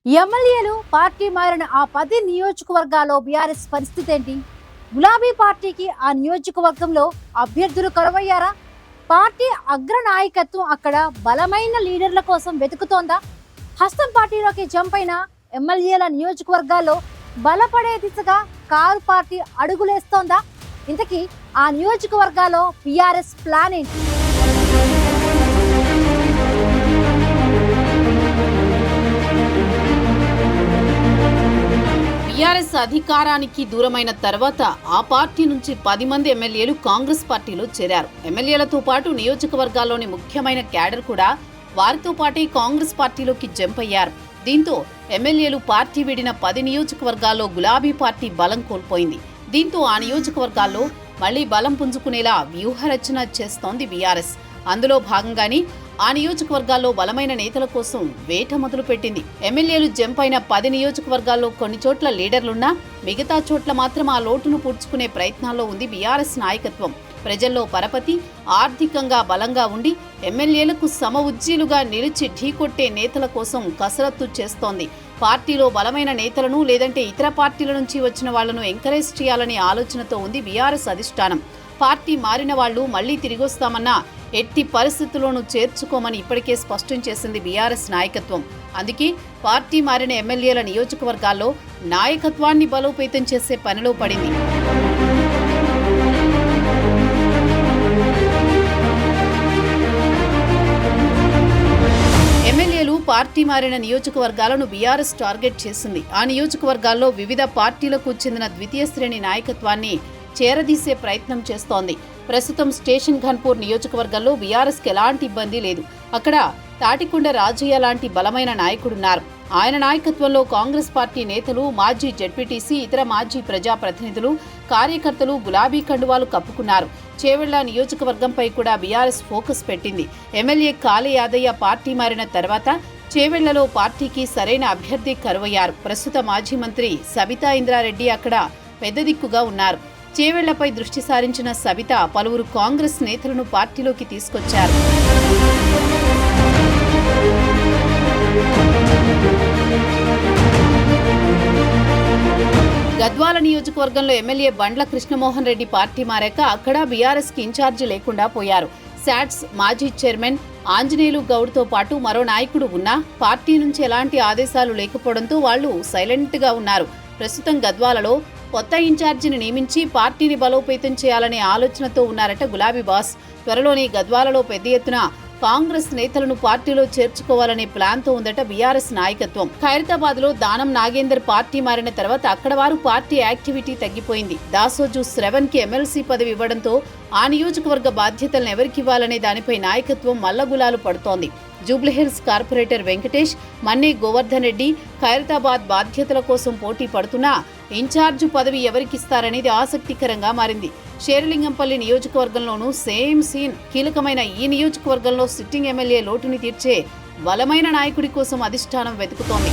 ఎమ్మెల్యేలు పార్టీ మారిన ఆ 10 నియోజకవర్గాల్లో బీఆర్ఎస్ పరిస్థితి ఏంటి? గులాబీ పార్టీకి ఆ నియోజకవర్గంలో అభ్యర్థులు కరువయ్యారా? పార్టీ అగ్ర నాయకత్వం అక్కడ బలమైన లీడర్ల కోసం వెతుకుతోందా? హస్తం పార్టీలోకి జంప్ అయిన ఎమ్మెల్యేల నియోజకవర్గాల్లో బలపడే దిశగా కారు పార్టీ అడుగులేస్తోందా? ఇంతకీ ఆ నియోజకవర్గాల్లో బీఆర్ఎస్ ప్లాన్ ఏంటి? టీఆర్ఎస్ అధికారానికి దూరమైన తర్వాత ఆ పార్టీ నుంచి 10 మంది ఎమ్మెల్యేలు కాంగ్రెస్ పార్టీలో చేరారు. ఎమ్మెల్యేలతో పాటు నియోజకవర్గాల్లోని ముఖ్యమైన క్యాడర్ కూడా వారితో పాటే కాంగ్రెస్ పార్టీలోకి జంప్ అయ్యారు. దీంతో ఎమ్మెల్యేలు పార్టీ వీడిన 10 నియోజకవర్గాల్లో గులాబీ పార్టీ బలం కోల్పోయింది. దీంతో ఆ నియోజకవర్గాల్లో మళ్లీ బలం పుంజుకునేలా వ్యూహరచన చేస్తోంది బీఆర్ఎస్. అందులో భాగంగానే ఆ నియోజకవర్గాల్లో బలమైన నేతల కోసం వేట మొదలుపెట్టింది. ఎమ్మెల్యేలు జంప్ అయిన 10 నియోజకవర్గాల్లో కొన్ని చోట్ల లీడర్లున్నా మిగతా చోట్ల మాత్రం ఆ లోటును పూడ్చుకునే ప్రయత్నాల్లో ఉంది బీఆర్ఎస్ నాయకత్వం. ప్రజల్లో పరపతి, ఆర్థికంగా బలంగా ఉండి ఎమ్మెల్యేలకు సమఉజ్జీలుగా నిలిచి ఢీకొట్టే నేతల కోసం కసరత్తు చేస్తోంది. పార్టీలో బలమైన నేతలను లేదంటే ఇతర పార్టీల నుంచి వచ్చిన వాళ్లను ఎంకరేజ్ చేయాలనే ఆలోచనతో ఉంది బీఆర్ఎస్ అధిష్టానం. పార్టీ మారిన వాళ్లు మళ్లీ తిరిగొస్తామన్నా ఎట్టి పరిస్థితుల్లోనూ చేర్చుకోమని ఇప్పటికే స్పష్టం చేసింది బీఆర్ఎస్ నాయకత్వం. అందుకే పార్టీ మారిన ఎమ్మెల్యేల నియోజకవర్గాల్లో నాయకత్వాన్ని బలోపేతం చేసే పనిలో పడింది. ఎమ్మెల్యేలు పార్టీ మారిన నియోజకవర్గాలను బీఆర్ఎస్ టార్గెట్ చేసింది. ఆ నియోజకవర్గాల్లో వివిధ పార్టీలకు చెందిన ద్వితీయ శ్రేణి నాయకత్వాన్ని చేరదీసే ప్రయత్నం చేస్తోంది. ప్రస్తుతం స్టేషన్ ఘన్పూర్ నియోజకవర్గంలో బీఆర్ఎస్కి ఎలాంటి ఇబ్బంది లేదు. అక్కడ తాటికొండ రాజయ్య లాంటి బలమైన నాయకుడున్నారు. ఆయన నాయకత్వంలో కాంగ్రెస్ పార్టీ నేతలు, మాజీ జెడ్పీటీసీ, ఇతర మాజీ ప్రజాప్రతినిధులు, కార్యకర్తలు గులాబీ కండువాలు కప్పుకున్నారు. చేవెళ్ల నియోజకవర్గంపై కూడా బీఆర్ఎస్ ఫోకస్ పెట్టింది. ఎమ్మెల్యే కాళీ యాదయ్య పార్టీ మారిన తర్వాత చేవెళ్లలో పార్టీకి సరైన అభ్యర్థి కరువయ్యారు. ప్రస్తుత మాజీ మంత్రి సబితా ఇంద్రారెడ్డి అక్కడ పెద్ద దిక్కుగా ఉన్నారు. చేవెళ్లపై దృష్టి సారించిన సబిత పలువురు కాంగ్రెస్ నేతలను పార్టీలోకి తీసుకొచ్చారు. గద్వాల నియోజకవర్గంలో ఎమ్మెల్యే బండ్ల కృష్ణమోహన్ రెడ్డి పార్టీ మారాక అక్కడ బీఆర్ఎస్కి ఇన్ఛార్జి లేకుండా పోయారు. శాట్స్ మాజీ చైర్మన్ ఆంజనేయులు గౌడ్తో పాటు మరో నాయకుడు ఉన్నా పార్టీ నుంచి ఎలాంటి ఆదేశాలు లేకపోవడంతో వాళ్లు సైలెంట్గా ఉన్నారు. ప్రస్తుతం గద్వాలలో కొత్త ఇన్ఛార్జిని నియమించి పార్టీని బలోపేతం చేయాలనే ఆలోచనతో ఉన్నారట గులాబీ బాస్. త్వరలోనే గద్వాలలో పెద్ద ఎత్తున కాంగ్రెస్ నేతలను పార్టీలో చేర్చుకోవాలనే ప్లాన్తో ఉందట బీఆర్ఎస్ నాయకత్వం. ఖైరతాబాద్ లో దానం నాగేందర్ పార్టీ మారిన తర్వాత అక్కడ వారు పార్టీ యాక్టివిటీ తగ్గిపోయింది. దాసోజు శ్రవణ్ కి ఎమ్మెల్సీ పదవి ఇవ్వడంతో ఆ నియోజకవర్గ బాధ్యతలను ఎవరికివ్వాలనే దానిపై నాయకత్వం మల్లగులాలు పడుతోంది. జూబ్లీహిల్స్ కార్పొరేటర్ వెంకటేష్, మన్నే గోవర్ధన్ రెడ్డి ఖైరతాబాద్ బాధ్యతల కోసం పోటీ పడుతున్నా ఇన్ఛార్జు పదవి ఎవరికిస్తారనేది ఆసక్తికరంగా మారింది. షేర్లింగంపల్లి నియోజకవర్గంలోనూ సేమ్ సీన్. కీలకమైన ఈ నియోజకవర్గంలో సిట్టింగ్ ఎమ్మెల్యే లోటుని తీర్చే బలమైన నాయకుడి కోసం అధిష్టానం వెతుకుతోంది.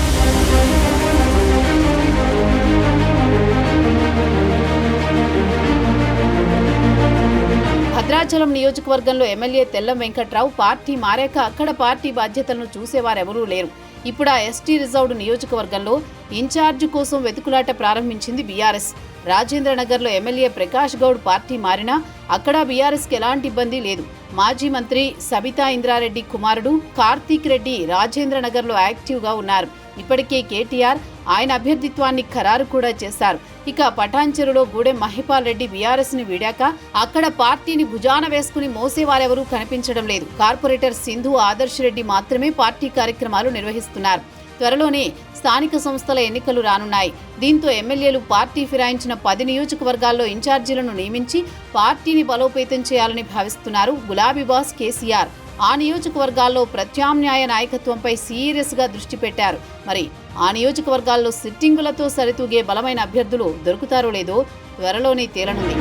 భద్రాచలం నియోజకవర్గంలో ఎమ్మెల్యే తెల్లం వెంకట్రావు పార్టీ మారాక అక్కడ పార్టీ బాధ్యతలను చూసేవారెవరూ లేరు. ఇప్పుడు ఆ ఎస్టీ రిజర్వ్డ్ నియోజకవర్గంలో ఇన్ఛార్జి కోసం వెతుకులాట ప్రారంభించింది బీఆర్ఎస్. రాజేంద్రనగర్లో ఎమ్మెల్యే ప్రకాష్ గౌడ్ పార్టీ మారినా అక్కడ బీఆర్ఎస్కి ఎలాంటి ఇబ్బంది లేదు. మాజీ మంత్రి సబితా ఇంద్రారెడ్డి కుమారుడు కార్తీక్ రెడ్డి రాజేంద్రనగర్లో యాక్టివ్గా ఉన్నారు. ఇప్పటికే కేటీఆర్ ఆయన అభ్యర్థిత్వాన్ని ఖరారు కూడా చేశారు. ఇక పటాన్చెరులో గూడెం మహిపాల్ రెడ్డి బీఆర్ఎస్ ని వీడాక అక్కడ పార్టీని భుజాన వేసుకుని మోసేవారెవరూ కనిపించడం లేదు. కార్పొరేటర్ సింధు ఆదర్శ్ రెడ్డి మాత్రమే పార్టీ కార్యక్రమాలు నిర్వహిస్తున్నారు. త్వరలోనే స్థానిక సంస్థల ఎన్నికలు రానున్నాయి. దీంతో ఎమ్మెల్యేలు పార్టీ ఫిరాయించిన 10 నియోజకవర్గాల్లో ఇన్ఛార్జీలను నియమించి పార్టీని బలోపేతం చేయాలని భావిస్తున్నారు గులాబీ బాస్ కేసీఆర్. ఆ నియోజకవర్గాల్లో ప్రత్యామ్నాయ నాయకత్వంపై సీరియస్గా దృష్టి పెట్టారు. మరి ఆ నియోజకవర్గాల్లో సిట్టింగులతో సరితూగే బలమైన అభ్యర్థులు దొరుకుతారో లేదో త్వరలోనే తేలనుంది.